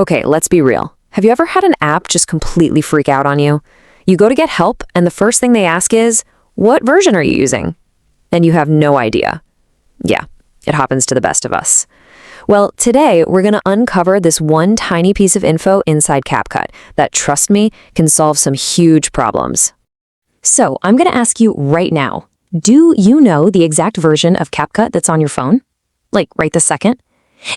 Okay, let's be real. Have you ever had an app just completely freak out on you? You go to get help, and the first thing they ask is, what version are you using? And you have no idea. Yeah, it happens to the best of us. Well, today we're going to uncover this one tiny piece of info inside CapCut that, trust me, can solve some huge problems. So I'm going to ask you right now, do you know the exact version of CapCut that's on your phone? Like right this second?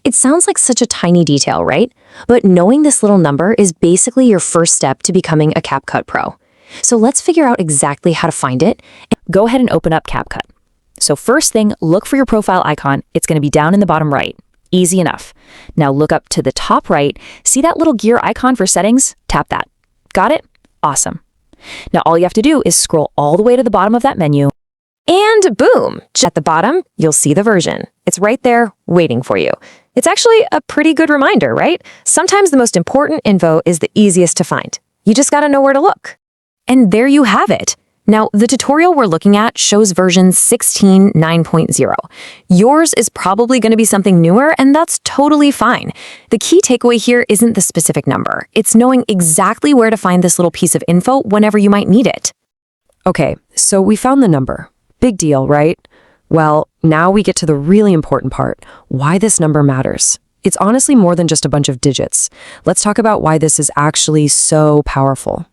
It sounds like such a tiny detail, right? But knowing this little number is basically your first step to becoming a CapCut pro. So let's figure out exactly how to find it. Go ahead and open up CapCut. So first thing, look for your profile icon. It's going to be down in the bottom right. Easy enough. Now look up to the top right. See that little gear icon for settings? Tap that. Got it? Awesome. Now all you have to do is scroll all the way to the bottom of that menu. And boom! At the bottom, you'll see the version. It's right there, waiting for you. It's actually a pretty good reminder, right? Sometimes the most important info is the easiest to find. You just gotta know where to look. And there you have it. Now, the tutorial we're looking at shows version 16.9.0. Yours is probably going to be something newer, and that's totally fine. The key takeaway here isn't the specific number. It's knowing exactly where to find this little piece of info whenever you might need it. Okay, so we found the number. Big deal, right? Well, now we get to the really important part, why this number matters. It's honestly more than just a bunch of digits. Let's talk about why this is actually so powerful.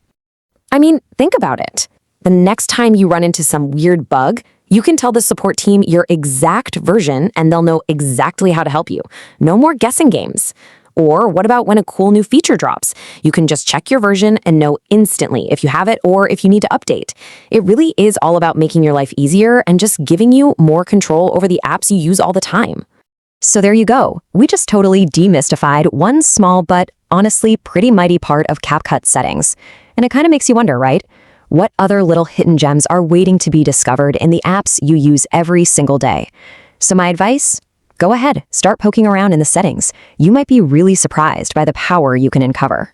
I mean, think about it. The next time you run into some weird bug, you can tell the support team your exact version and they'll know exactly how to help you. No more guessing games. Or what about when a cool new feature drops? You can just check your version and know instantly if you have it or if you need to update. It really is all about making your life easier and just giving you more control over the apps you use all the time. So there you go. We just totally demystified one small but honestly pretty mighty part of CapCut settings. And it kind of makes you wonder, right? What other little hidden gems are waiting to be discovered in the apps you use every single day? So my advice? Go ahead, start poking around in the settings. You might be really surprised by the power you can uncover.